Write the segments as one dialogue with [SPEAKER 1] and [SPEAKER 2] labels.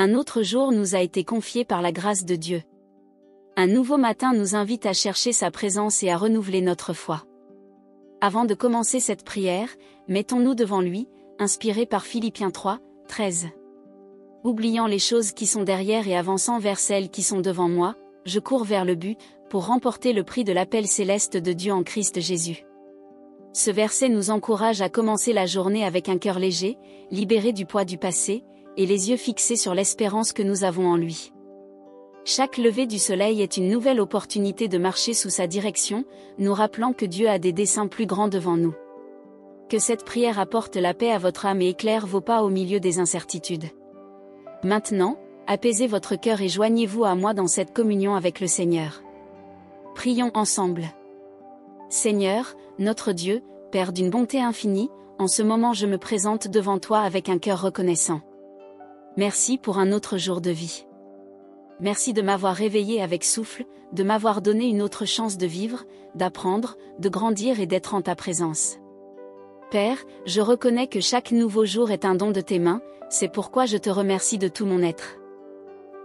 [SPEAKER 1] Un autre jour nous a été confié par la grâce de Dieu. Un nouveau matin nous invite à chercher sa présence et à renouveler notre foi. Avant de commencer cette prière, mettons-nous devant lui, inspirés par Philippiens 3, 13. Oubliant les choses qui sont derrière et avançant vers celles qui sont devant moi, je cours vers le but, pour remporter le prix de l'appel céleste de Dieu en Christ Jésus. Ce verset nous encourage à commencer la journée avec un cœur léger, libéré du poids du passé, et les yeux fixés sur l'espérance que nous avons en lui. Chaque lever du soleil est une nouvelle opportunité de marcher sous sa direction, nous rappelant que Dieu a des desseins plus grands devant nous. Que cette prière apporte la paix à votre âme et éclaire vos pas au milieu des incertitudes. Maintenant, apaisez votre cœur et joignez-vous à moi dans cette communion avec le Seigneur. Prions ensemble. Seigneur, notre Dieu, Père d'une bonté infinie, en ce moment je me présente devant toi avec un cœur reconnaissant. Merci pour un autre jour de vie. Merci de m'avoir réveillé avec souffle, de m'avoir donné une autre chance de vivre, d'apprendre, de grandir et d'être en ta présence. Père, je reconnais que chaque nouveau jour est un don de tes mains, c'est pourquoi je te remercie de tout mon être.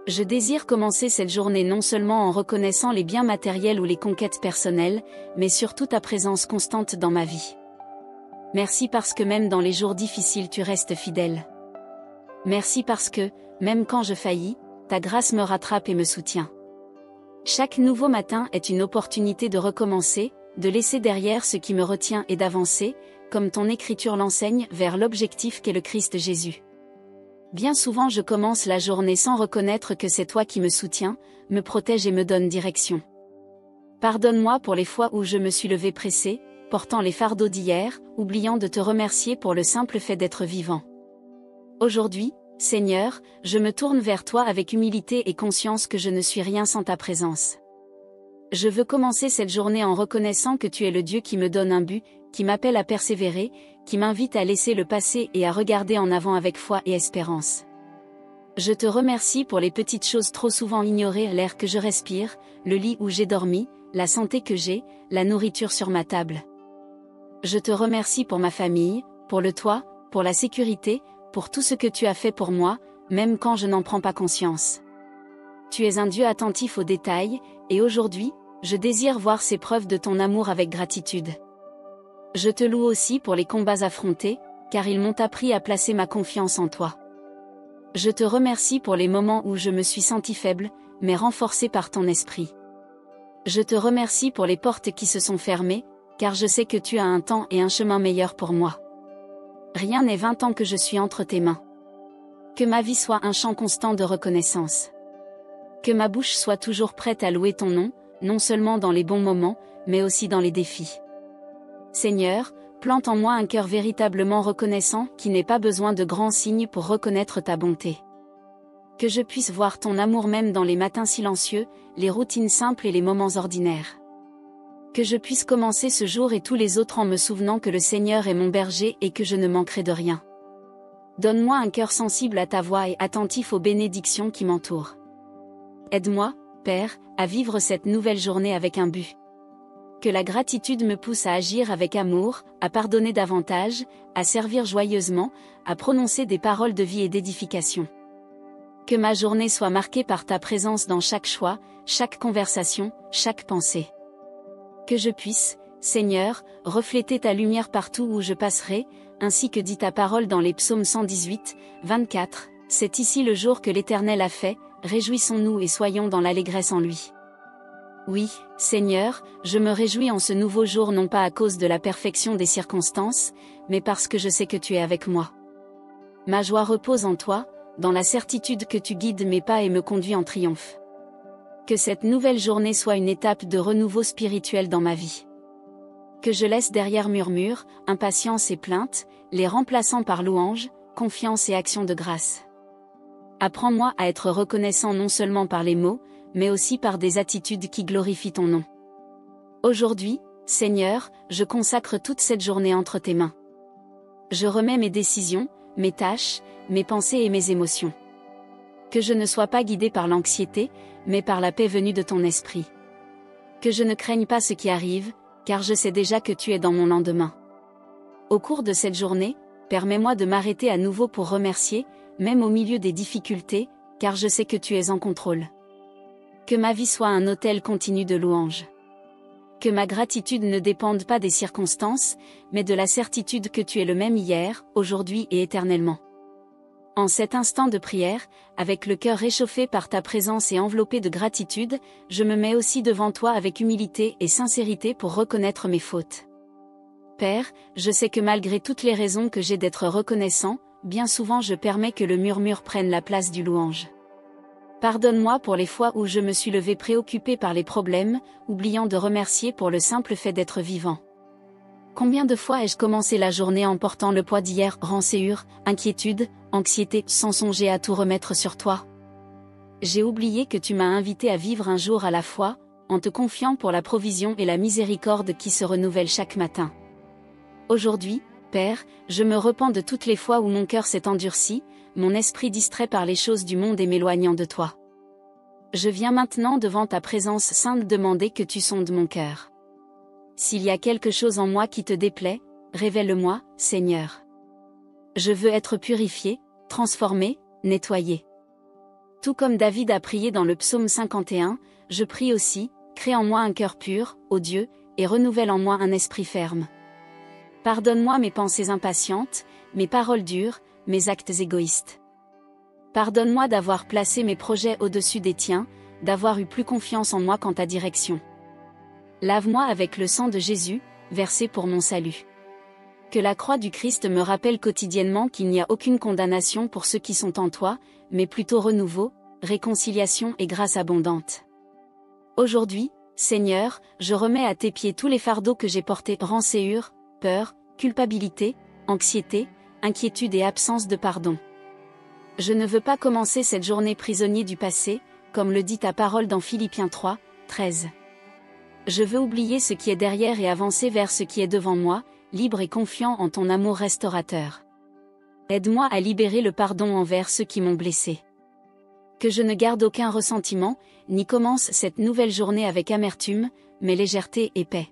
[SPEAKER 1] Je désire commencer cette journée non seulement en reconnaissant les biens matériels ou les conquêtes personnelles, mais surtout ta présence constante dans ma vie. Merci parce que même dans les jours difficiles tu restes fidèle. Merci parce que, même quand je faillis, ta grâce me rattrape et me soutient. Chaque nouveau matin est une opportunité de recommencer, de laisser derrière ce qui me retient et d'avancer, comme ton écriture l'enseigne, vers l'objectif qu'est le Christ Jésus. Bien souvent je commence la journée sans reconnaître que c'est toi qui me soutiens, me protège et me donne direction. Pardonne-moi pour les fois où je me suis levé pressé, portant les fardeaux d'hier, oubliant de te remercier pour le simple fait d'être vivant. Aujourd'hui, Seigneur, je me tourne vers toi avec humilité et conscience que je ne suis rien sans ta présence. Je veux commencer cette journée en reconnaissant que tu es le Dieu qui me donne un but, qui m'appelle à persévérer, qui m'invite à laisser le passé et à regarder en avant avec foi et espérance. Je te remercie pour les petites choses trop souvent ignorées, l'air que je respire, le lit où j'ai dormi, la santé que j'ai, la nourriture sur ma table. Je te remercie pour ma famille, pour le toit, pour la sécurité, pour tout ce que tu as fait pour moi, même quand je n'en prends pas conscience. Tu es un Dieu attentif aux détails, et aujourd'hui, je désire voir ces preuves de ton amour avec gratitude. Je te loue aussi pour les combats affrontés, car ils m'ont appris à placer ma confiance en toi. Je te remercie pour les moments où je me suis senti faible, mais renforcé par ton esprit. Je te remercie pour les portes qui se sont fermées, car je sais que tu as un temps et un chemin meilleur pour moi. Rien n'est vain tant que je suis entre tes mains. Que ma vie soit un chant constant de reconnaissance. Que ma bouche soit toujours prête à louer ton nom, non seulement dans les bons moments, mais aussi dans les défis. Seigneur, plante en moi un cœur véritablement reconnaissant qui n'ait pas besoin de grands signes pour reconnaître ta bonté. Que je puisse voir ton amour même dans les matins silencieux, les routines simples et les moments ordinaires. Que je puisse commencer ce jour et tous les autres en me souvenant que le Seigneur est mon berger et que je ne manquerai de rien. Donne-moi un cœur sensible à ta voix et attentif aux bénédictions qui m'entourent. Aide-moi, Père, à vivre cette nouvelle journée avec un but. Que la gratitude me pousse à agir avec amour, à pardonner davantage, à servir joyeusement, à prononcer des paroles de vie et d'édification. Que ma journée soit marquée par ta présence dans chaque choix, chaque conversation, chaque pensée. Que je puisse, Seigneur, refléter ta lumière partout où je passerai, ainsi que dit ta parole dans les psaumes 118, 24, « C'est ici le jour que l'Éternel a fait, réjouissons-nous et soyons dans l'allégresse en lui. » Oui, Seigneur, je me réjouis en ce nouveau jour non pas à cause de la perfection des circonstances, mais parce que je sais que tu es avec moi. Ma joie repose en toi, dans la certitude que tu guides mes pas et me conduis en triomphe. Que cette nouvelle journée soit une étape de renouveau spirituel dans ma vie. Que je laisse derrière murmures, impatience et plaintes, les remplaçant par louanges, confiance et action de grâce. Apprends-moi à être reconnaissant non seulement par les mots, mais aussi par des attitudes qui glorifient ton nom. Aujourd'hui, Seigneur, je consacre toute cette journée entre tes mains. Je remets mes décisions, mes tâches, mes pensées et mes émotions. Que je ne sois pas guidé par l'anxiété, mais par la paix venue de ton esprit. Que je ne craigne pas ce qui arrive, car je sais déjà que tu es dans mon lendemain. Au cours de cette journée, permets-moi de m'arrêter à nouveau pour remercier, même au milieu des difficultés, car je sais que tu es en contrôle. Que ma vie soit un autel continu de louanges. Que ma gratitude ne dépende pas des circonstances, mais de la certitude que tu es le même hier, aujourd'hui et éternellement. En cet instant de prière, avec le cœur réchauffé par ta présence et enveloppé de gratitude, je me mets aussi devant toi avec humilité et sincérité pour reconnaître mes fautes. Père, je sais que malgré toutes les raisons que j'ai d'être reconnaissant, bien souvent je permets que le murmure prenne la place du louange. Pardonne-moi pour les fois où je me suis levé préoccupé par les problèmes, oubliant de remercier pour le simple fait d'être vivant. Combien de fois ai-je commencé la journée en portant le poids d'hier, rancœur, inquiétude, anxiété, sans songer à tout remettre sur toi? J'ai oublié que tu m'as invité à vivre un jour à la fois, en te confiant pour la provision et la miséricorde qui se renouvellent chaque matin. Aujourd'hui, Père, je me repens de toutes les fois où mon cœur s'est endurci, mon esprit distrait par les choses du monde et m'éloignant de toi. Je viens maintenant devant ta présence sainte demander que tu sondes mon cœur. S'il y a quelque chose en moi qui te déplaît, révèle-le-moi, Seigneur. Je veux être purifié, transformé, nettoyé. Tout comme David a prié dans le psaume 51, je prie aussi, crée en moi un cœur pur, ô Dieu, et renouvelle en moi un esprit ferme. Pardonne-moi mes pensées impatientes, mes paroles dures, mes actes égoïstes. Pardonne-moi d'avoir placé mes projets au-dessus des tiens, d'avoir eu plus confiance en moi qu'en ta direction. Lave-moi avec le sang de Jésus, versé pour mon salut. Que la croix du Christ me rappelle quotidiennement qu'il n'y a aucune condamnation pour ceux qui sont en toi, mais plutôt renouveau, réconciliation et grâce abondante. Aujourd'hui, Seigneur, je remets à tes pieds tous les fardeaux que j'ai portés, rancœur, peur, culpabilité, anxiété, inquiétude et absence de pardon. Je ne veux pas commencer cette journée prisonnier du passé, comme le dit ta parole dans Philippiens 3, 13. Je veux oublier ce qui est derrière et avancer vers ce qui est devant moi, libre et confiant en ton amour restaurateur. Aide-moi à libérer le pardon envers ceux qui m'ont blessé. Que je ne garde aucun ressentiment, ni commence cette nouvelle journée avec amertume, mais légèreté et paix.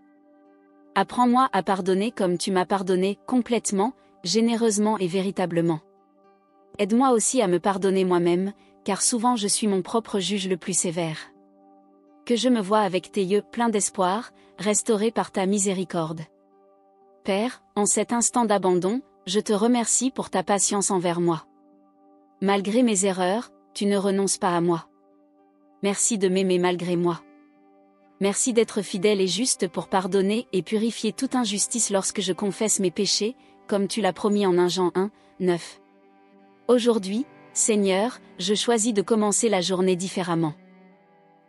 [SPEAKER 1] Apprends-moi à pardonner comme tu m'as pardonné, complètement, généreusement et véritablement. Aide-moi aussi à me pardonner moi-même, car souvent je suis mon propre juge le plus sévère. Que je me voie avec tes yeux pleins d'espoir, restauré par ta miséricorde. Père, en cet instant d'abandon, je te remercie pour ta patience envers moi. Malgré mes erreurs, tu ne renonces pas à moi. Merci de m'aimer malgré moi. Merci d'être fidèle et juste pour pardonner et purifier toute injustice lorsque je confesse mes péchés, comme tu l'as promis en 1 Jean 1, 9. Aujourd'hui, Seigneur, je choisis de commencer la journée différemment.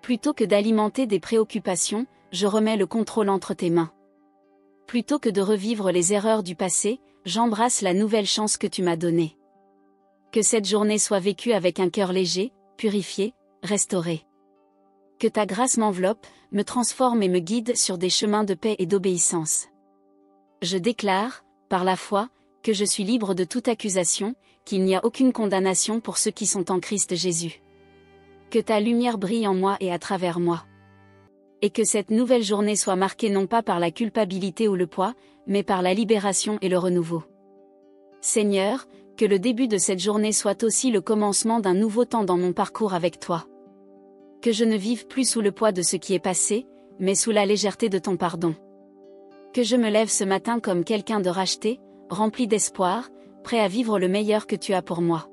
[SPEAKER 1] Plutôt que d'alimenter des préoccupations, je remets le contrôle entre tes mains. Plutôt que de revivre les erreurs du passé, j'embrasse la nouvelle chance que tu m'as donnée. Que cette journée soit vécue avec un cœur léger, purifié, restauré. Que ta grâce m'enveloppe, me transforme et me guide sur des chemins de paix et d'obéissance. Je déclare, par la foi, que je suis libre de toute accusation, qu'il n'y a aucune condamnation pour ceux qui sont en Christ Jésus. Que ta lumière brille en moi et à travers moi. Et que cette nouvelle journée soit marquée non pas par la culpabilité ou le poids, mais par la libération et le renouveau. Seigneur, que le début de cette journée soit aussi le commencement d'un nouveau temps dans mon parcours avec toi. Que je ne vive plus sous le poids de ce qui est passé, mais sous la légèreté de ton pardon. Que je me lève ce matin comme quelqu'un de racheté, rempli d'espoir, prêt à vivre le meilleur que tu as pour moi.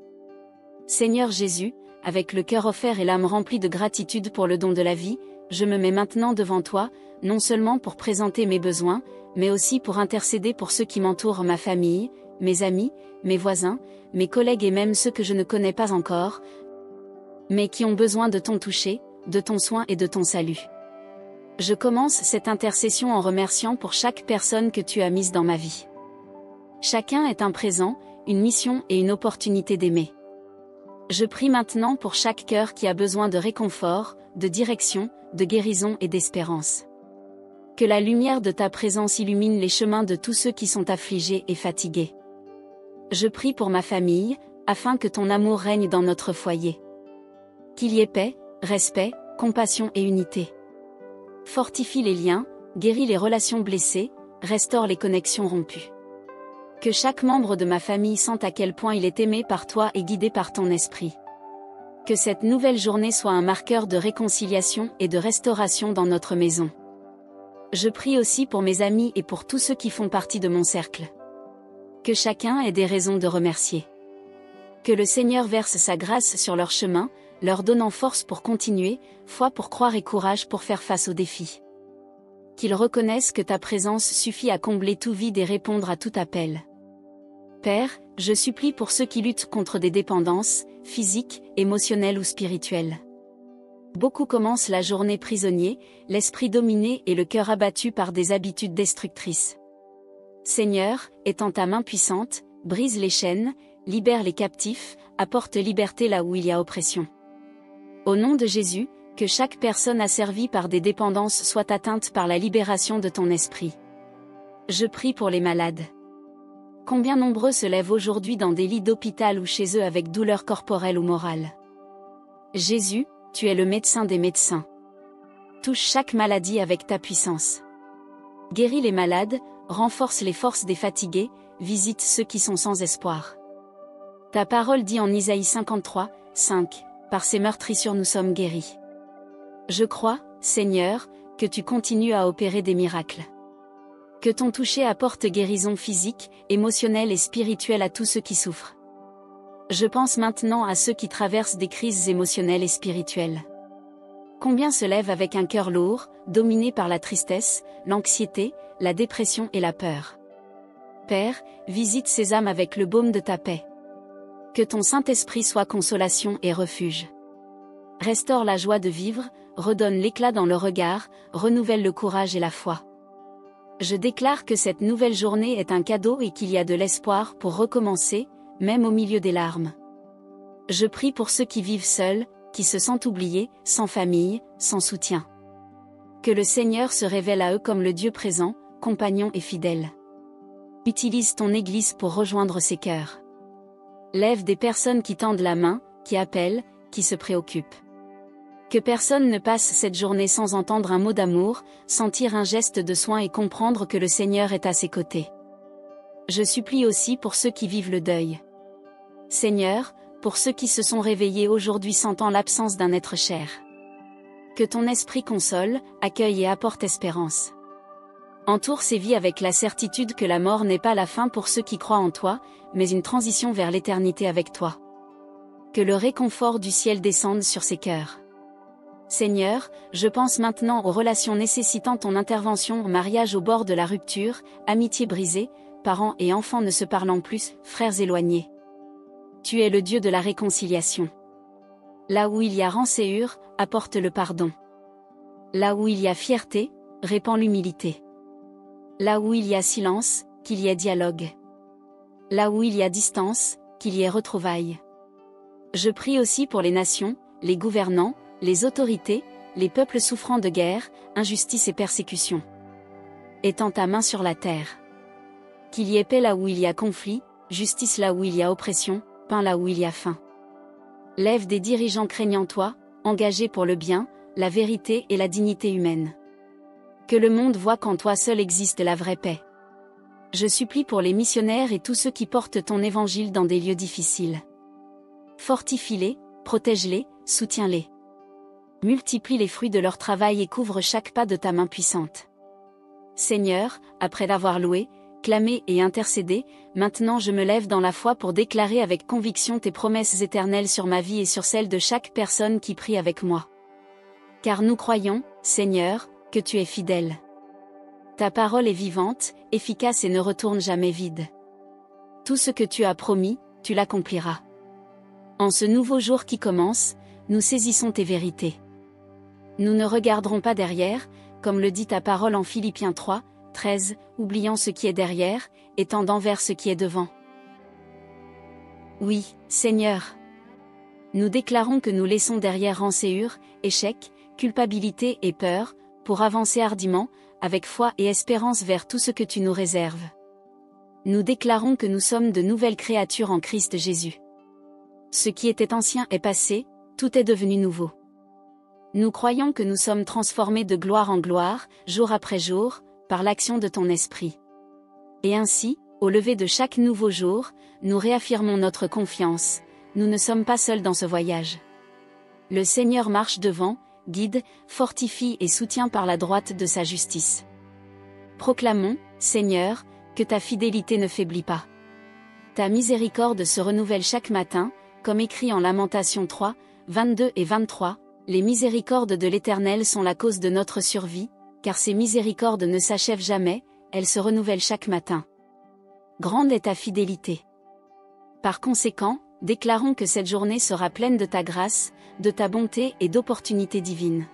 [SPEAKER 1] Seigneur Jésus, avec le cœur offert et l'âme remplie de gratitude pour le don de la vie, je me mets maintenant devant toi, non seulement pour présenter mes besoins, mais aussi pour intercéder pour ceux qui m'entourent, ma famille, mes amis, mes voisins, mes collègues et même ceux que je ne connais pas encore, mais qui ont besoin de ton toucher, de ton soin et de ton salut. Je commence cette intercession en remerciant pour chaque personne que tu as mise dans ma vie. Chacun est un présent, une mission et une opportunité d'aimer. Je prie maintenant pour chaque cœur qui a besoin de réconfort, de direction, de guérison et d'espérance. Que la lumière de ta présence illumine les chemins de tous ceux qui sont affligés et fatigués. Je prie pour ma famille, afin que ton amour règne dans notre foyer. Qu'il y ait paix, respect, compassion et unité. Fortifie les liens, guéris les relations blessées, restaure les connexions rompues. Que chaque membre de ma famille sente à quel point il est aimé par toi et guidé par ton esprit. Que cette nouvelle journée soit un marqueur de réconciliation et de restauration dans notre maison. Je prie aussi pour mes amis et pour tous ceux qui font partie de mon cercle. Que chacun ait des raisons de remercier. Que le Seigneur verse sa grâce sur leur chemin, leur donnant force pour continuer, foi pour croire et courage pour faire face aux défis. Qu'ils reconnaissent que ta présence suffit à combler tout vide et répondre à tout appel. Père, je supplie pour ceux qui luttent contre des dépendances, physiques, émotionnelles ou spirituelles. Beaucoup commencent la journée prisonniers, l'esprit dominé et le cœur abattu par des habitudes destructrices. Seigneur, étends ta main puissante, brise les chaînes, libère les captifs, apporte liberté là où il y a oppression. Au nom de Jésus, que chaque personne asservie par des dépendances soit atteinte par la libération de ton esprit. Je prie pour les malades. Combien nombreux se lèvent aujourd'hui dans des lits d'hôpital ou chez eux avec douleur corporelle ou morale. Jésus, tu es le médecin des médecins. Touche chaque maladie avec ta puissance. Guéris les malades, renforce les forces des fatigués, visite ceux qui sont sans espoir. Ta parole dit en Isaïe 53, 5, « Par ces meurtrissures nous sommes guéris ». Je crois, Seigneur, que tu continues à opérer des miracles. Que ton toucher apporte guérison physique, émotionnelle et spirituelle à tous ceux qui souffrent. Je pense maintenant à ceux qui traversent des crises émotionnelles et spirituelles. Combien se lèvent avec un cœur lourd, dominé par la tristesse, l'anxiété, la dépression et la peur. Père, visite ces âmes avec le baume de ta paix. Que ton Saint-Esprit soit consolation et refuge. Restaure la joie de vivre, redonne l'éclat dans le regard, renouvelle le courage et la foi. Je déclare que cette nouvelle journée est un cadeau et qu'il y a de l'espoir pour recommencer, même au milieu des larmes. Je prie pour ceux qui vivent seuls, qui se sentent oubliés, sans famille, sans soutien. Que le Seigneur se révèle à eux comme le Dieu présent, compagnon et fidèle. Utilise ton Église pour rejoindre ces cœurs. Lève des personnes qui tendent la main, qui appellent, qui se préoccupent. Que personne ne passe cette journée sans entendre un mot d'amour, sentir un geste de soin et comprendre que le Seigneur est à ses côtés. Je supplie aussi pour ceux qui vivent le deuil. Seigneur, pour ceux qui se sont réveillés aujourd'hui sentant l'absence d'un être cher. Que ton esprit console, accueille et apporte espérance. Entoure ces vies avec la certitude que la mort n'est pas la fin pour ceux qui croient en toi, mais une transition vers l'éternité avec toi. Que le réconfort du ciel descende sur ces cœurs. Seigneur, je pense maintenant aux relations nécessitant ton intervention, mariage au bord de la rupture, amitié brisée, parents et enfants ne se parlant plus, frères éloignés. Tu es le Dieu de la réconciliation. Là où il y a rancœur, apporte le pardon. Là où il y a fierté, répands l'humilité. Là où il y a silence, qu'il y ait dialogue. Là où il y a distance, qu'il y ait retrouvailles. Je prie aussi pour les nations, les gouvernants, les autorités, les peuples souffrant de guerre, injustice et persécution. Étends ta main sur la terre. Qu'il y ait paix là où il y a conflit, justice là où il y a oppression, pain là où il y a faim. Lève des dirigeants craignant toi, engagés pour le bien, la vérité et la dignité humaine. Que le monde voie qu'en toi seul existe la vraie paix. Je supplie pour les missionnaires et tous ceux qui portent ton évangile dans des lieux difficiles. Fortifie-les, protège-les, soutiens-les. Multiplie les fruits de leur travail et couvre chaque pas de ta main puissante. Seigneur, après l'avoir loué, clamé et intercédé, maintenant je me lève dans la foi pour déclarer avec conviction tes promesses éternelles sur ma vie et sur celle de chaque personne qui prie avec moi. Car nous croyons, Seigneur, que tu es fidèle. Ta parole est vivante, efficace et ne retourne jamais vide. Tout ce que tu as promis, tu l'accompliras. En ce nouveau jour qui commence, nous saisissons tes vérités. Nous ne regarderons pas derrière, comme le dit ta parole en Philippiens 3, 13, oubliant ce qui est derrière, et tendant vers ce qui est devant. Oui, Seigneur. Nous déclarons que nous laissons derrière rancœur, échec, culpabilité et peur, pour avancer hardiment, avec foi et espérance vers tout ce que tu nous réserves. Nous déclarons que nous sommes de nouvelles créatures en Christ Jésus. Ce qui était ancien est passé, tout est devenu nouveau. Nous croyons que nous sommes transformés de gloire en gloire, jour après jour, par l'action de ton esprit. Et ainsi, au lever de chaque nouveau jour, nous réaffirmons notre confiance, nous ne sommes pas seuls dans ce voyage. Le Seigneur marche devant, guide, fortifie et soutient par la droite de sa justice. Proclamons, Seigneur, que ta fidélité ne faiblit pas. Ta miséricorde se renouvelle chaque matin, comme écrit en Lamentations 3, 22 et 23, les miséricordes de l'Éternel sont la cause de notre survie, car ses miséricordes ne s'achèvent jamais, elles se renouvellent chaque matin. Grande est ta fidélité. Par conséquent, déclarons que cette journée sera pleine de ta grâce, de ta bonté et d'opportunités divines.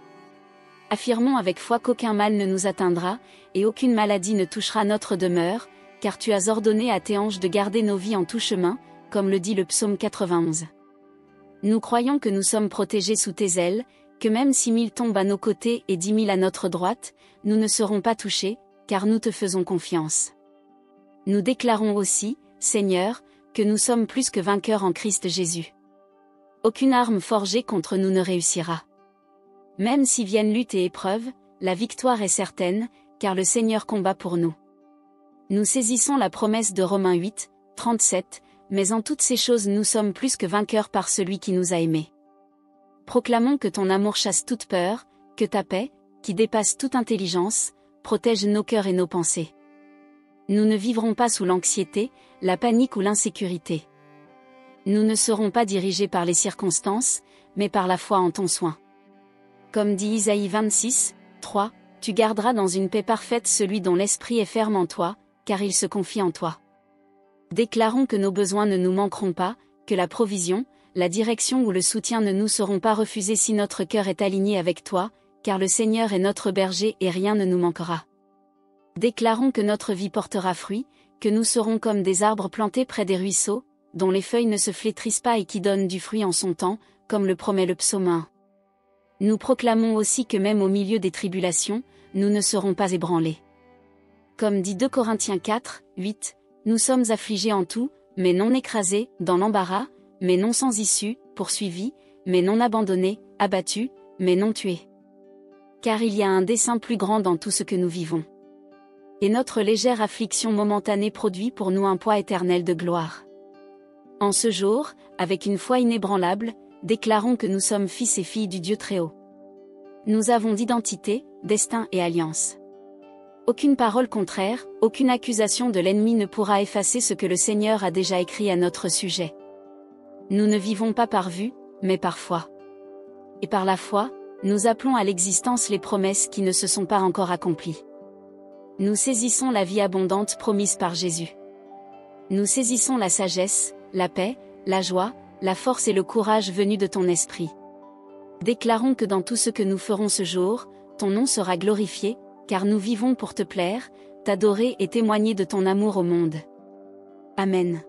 [SPEAKER 1] Affirmons avec foi qu'aucun mal ne nous atteindra, et aucune maladie ne touchera notre demeure, car tu as ordonné à tes anges de garder nos vies en tout chemin, comme le dit le psaume 91. Nous croyons que nous sommes protégés sous tes ailes, que même si 1000 tombent à nos côtés et 10 000 à notre droite, nous ne serons pas touchés, car nous te faisons confiance. Nous déclarons aussi, Seigneur, que nous sommes plus que vainqueurs en Christ Jésus. Aucune arme forgée contre nous ne réussira. Même si viennent lutte et épreuve, la victoire est certaine, car le Seigneur combat pour nous. Nous saisissons la promesse de Romains 8, 37, mais en toutes ces choses nous sommes plus que vainqueurs par celui qui nous a aimés. Proclamons que ton amour chasse toute peur, que ta paix, qui dépasse toute intelligence, protège nos cœurs et nos pensées. Nous ne vivrons pas sous l'anxiété, la panique ou l'insécurité. Nous ne serons pas dirigés par les circonstances, mais par la foi en ton soin. Comme dit Isaïe 26, 3, tu garderas dans une paix parfaite celui dont l'esprit est ferme en toi, car il se confie en toi. Déclarons que nos besoins ne nous manqueront pas, que la provision, la direction ou le soutien ne nous seront pas refusés si notre cœur est aligné avec toi, car le Seigneur est notre berger et rien ne nous manquera. Déclarons que notre vie portera fruit, que nous serons comme des arbres plantés près des ruisseaux, dont les feuilles ne se flétrissent pas et qui donnent du fruit en son temps, comme le promet le psaume 1. Nous proclamons aussi que même au milieu des tribulations, nous ne serons pas ébranlés. Comme dit 2 Corinthiens 4, 8, nous sommes affligés en tout, mais non écrasés, dans l'embarras, mais non sans issue, poursuivis, mais non abandonnés, abattus, mais non tués. Car il y a un dessein plus grand dans tout ce que nous vivons. Et notre légère affliction momentanée produit pour nous un poids éternel de gloire. En ce jour, avec une foi inébranlable, déclarons que nous sommes fils et filles du Dieu Très-Haut. Nous avons d'identité, destin et alliance. Aucune parole contraire, aucune accusation de l'ennemi ne pourra effacer ce que le Seigneur a déjà écrit à notre sujet. Nous ne vivons pas par vue, mais par foi. Et par la foi, nous appelons à l'existence les promesses qui ne se sont pas encore accomplies. Nous saisissons la vie abondante promise par Jésus. Nous saisissons la sagesse, la paix, la joie, la force et le courage venus de ton esprit. Déclarons que dans tout ce que nous ferons ce jour, ton nom sera glorifié, car nous vivons pour te plaire, t'adorer et témoigner de ton amour au monde. Amen.